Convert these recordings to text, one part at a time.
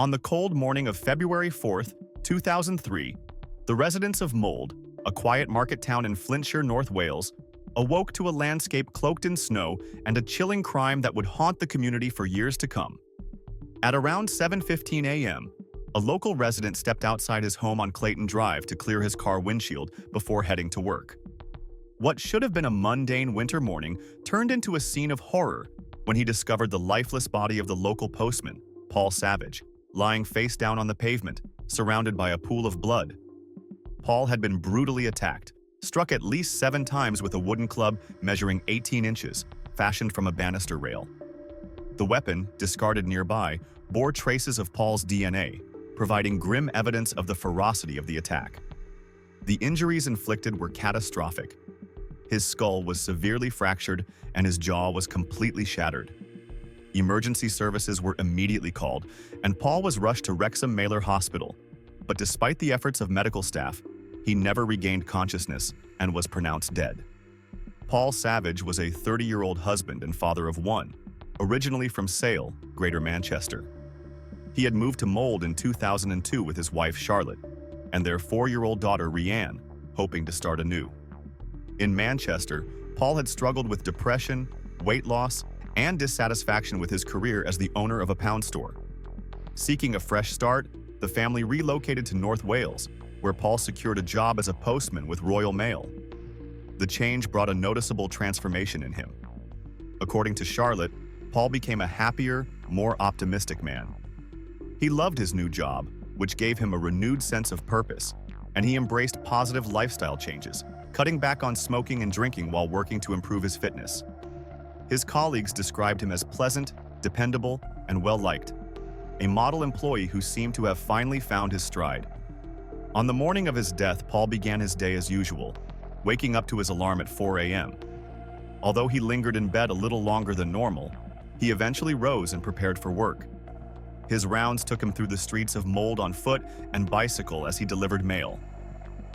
On the cold morning of February 4th, 2003, the residents of Mold, a quiet market town in Flintshire, North Wales, awoke to a landscape cloaked in snow and a chilling crime that would haunt the community for years to come. At around 7:15 a.m., a local resident stepped outside his home on Clayton Drive to clear his car windshield before heading to work. What should have been a mundane winter morning turned into a scene of horror when he discovered the lifeless body of the local postman, Paul Savage, lying face down on the pavement, surrounded by a pool of blood. Paul had been brutally attacked, struck at least 7 times with a wooden club measuring 18 inches, fashioned from a banister rail. The weapon, discarded nearby, bore traces of Paul's DNA, providing grim evidence of the ferocity of the attack. The injuries inflicted were catastrophic. His skull was severely fractured and his jaw was completely shattered. Emergency services were immediately called, and Paul was rushed to Wrexham Mailer Hospital. But despite the efforts of medical staff, he never regained consciousness and was pronounced dead. Paul Savage was a 30-year-old husband and father of 1, originally from Sale, Greater Manchester. He had moved to Mold in 2002 with his wife Charlotte and their 4-year-old daughter Rianne, hoping to start anew. In Manchester, Paul had struggled with depression, weight loss, and dissatisfaction with his career as the owner of a pound store. Seeking a fresh start, the family relocated to North Wales, where Paul secured a job as a postman with Royal Mail. The change brought a noticeable transformation in him. According to Charlotte, Paul became a happier, more optimistic man. He loved his new job, which gave him a renewed sense of purpose, and he embraced positive lifestyle changes, cutting back on smoking and drinking while working to improve his fitness. His colleagues described him as pleasant, dependable, and well-liked, a model employee who seemed to have finally found his stride. On the morning of his death, Paul began his day as usual, waking up to his alarm at 4 a.m. Although he lingered in bed a little longer than normal, he eventually rose and prepared for work. His rounds took him through the streets of Mold on foot and bicycle as he delivered mail.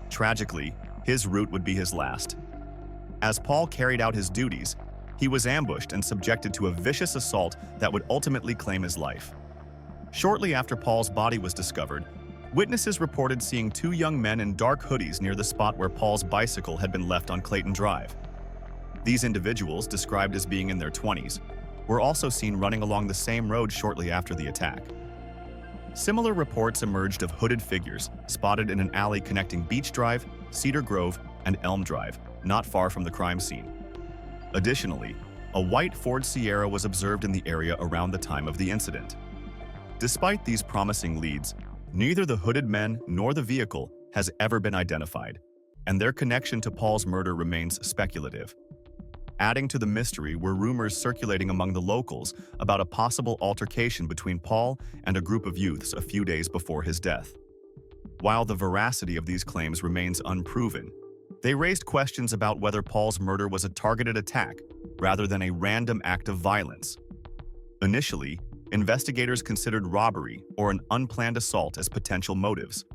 Tragically, his route would be his last. As Paul carried out his duties, he was ambushed and subjected to a vicious assault that would ultimately claim his life. Shortly after Paul's body was discovered, witnesses reported seeing 2 young men in dark hoodies near the spot where Paul's bicycle had been left on Clayton Drive. These individuals, described as being in their 20s, were also seen running along the same road shortly after the attack. Similar reports emerged of hooded figures spotted in an alley connecting Beach Drive, Cedar Grove, and Elm Drive, not far from the crime scene. Additionally, a white Ford Sierra was observed in the area around the time of the incident. Despite these promising leads, neither the hooded men nor the vehicle has ever been identified, and their connection to Paul's murder remains speculative. Adding to the mystery were rumors circulating among the locals about a possible altercation between Paul and a group of youths a few days before his death. While the veracity of these claims remains unproven, they raised questions about whether Paul's murder was a targeted attack rather than a random act of violence. Initially, investigators considered robbery or an unplanned assault as potential motives.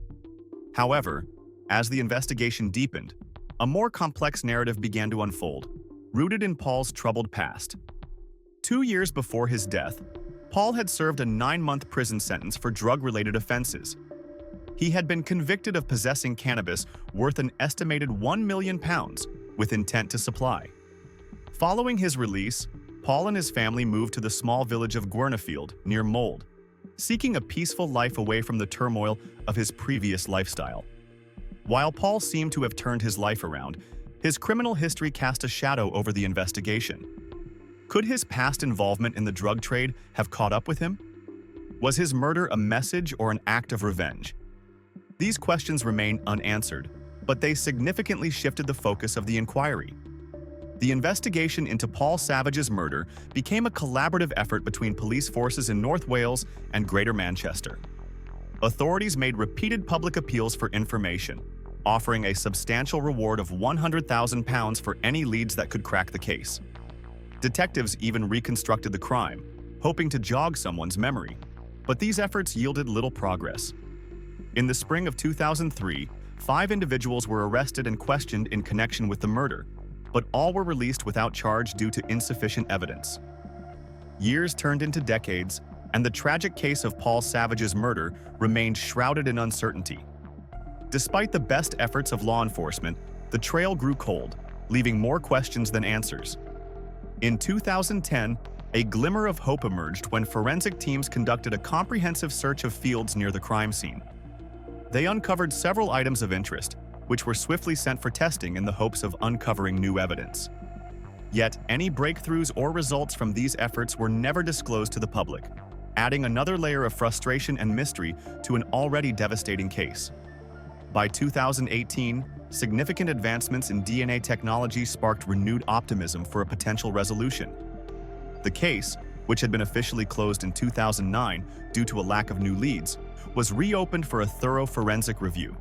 However, as the investigation deepened, a more complex narrative began to unfold, rooted in Paul's troubled past. 2 years before his death, Paul had served a 9-month prison sentence for drug-related offenses. He had been convicted of possessing cannabis worth an estimated £1 million with intent to supply. Following his release, Paul and his family moved to the small village of Gwernafield, near Mold, seeking a peaceful life away from the turmoil of his previous lifestyle. While Paul seemed to have turned his life around, his criminal history cast a shadow over the investigation. Could his past involvement in the drug trade have caught up with him? Was his murder a message or an act of revenge? These questions remain unanswered, but they significantly shifted the focus of the inquiry. The investigation into Paul Savage's murder became a collaborative effort between police forces in North Wales and Greater Manchester. Authorities made repeated public appeals for information, offering a substantial reward of £100,000 for any leads that could crack the case. Detectives even reconstructed the crime, hoping to jog someone's memory, but these efforts yielded little progress. In the spring of 2003, 5 individuals were arrested and questioned in connection with the murder, but all were released without charge due to insufficient evidence. Years turned into decades, and the tragic case of Paul Savage's murder remained shrouded in uncertainty. Despite the best efforts of law enforcement, the trail grew cold, leaving more questions than answers. In 2010, a glimmer of hope emerged when forensic teams conducted a comprehensive search of fields near the crime scene. They uncovered several items of interest, which were swiftly sent for testing in the hopes of uncovering new evidence. Yet, any breakthroughs or results from these efforts were never disclosed to the public, adding another layer of frustration and mystery to an already devastating case. By 2018, significant advancements in DNA technology sparked renewed optimism for a potential resolution. The case, which had been officially closed in 2009 due to a lack of new leads, was reopened for a thorough forensic review.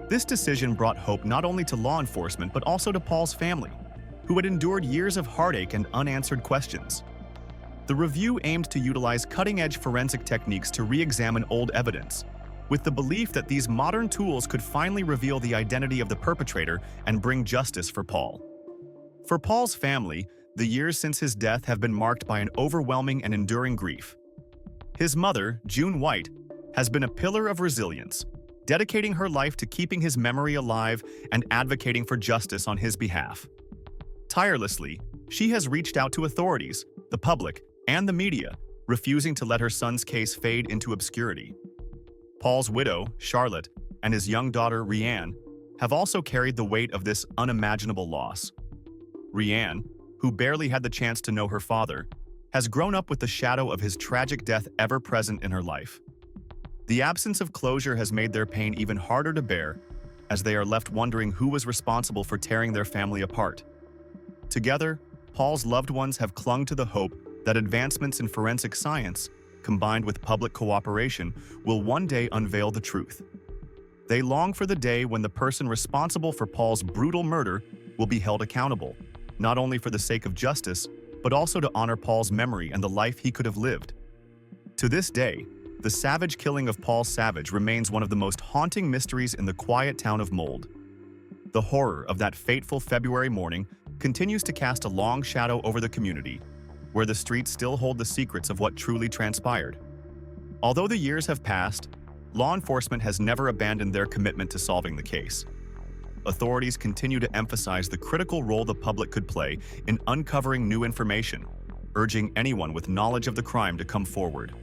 This decision brought hope not only to law enforcement but also to Paul's family, who had endured years of heartache and unanswered questions. The review aimed to utilize cutting-edge forensic techniques to re-examine old evidence, with the belief that these modern tools could finally reveal the identity of the perpetrator and bring justice for Paul. For Paul's family, the years since his death have been marked by an overwhelming and enduring grief. His mother, June White, has been a pillar of resilience, dedicating her life to keeping his memory alive and advocating for justice on his behalf. Tirelessly, she has reached out to authorities, the public, and the media, refusing to let her son's case fade into obscurity. Paul's widow, Charlotte, and his young daughter, Rianne, have also carried the weight of this unimaginable loss. Rianne, who barely had the chance to know her father, has grown up with the shadow of his tragic death ever present in her life. The absence of closure has made their pain even harder to bear, as they are left wondering who was responsible for tearing their family apart. Together, Paul's loved ones have clung to the hope that advancements in forensic science, combined with public cooperation, will one day unveil the truth. They long for the day when the person responsible for Paul's brutal murder will be held accountable, not only for the sake of justice, but also to honor Paul's memory and the life he could have lived. To this day, the savage killing of Paul Savage remains one of the most haunting mysteries in the quiet town of Mold. The horror of that fateful February morning continues to cast a long shadow over the community, where the streets still hold the secrets of what truly transpired. Although the years have passed, law enforcement has never abandoned their commitment to solving the case. Authorities continue to emphasize the critical role the public could play in uncovering new information, urging anyone with knowledge of the crime to come forward.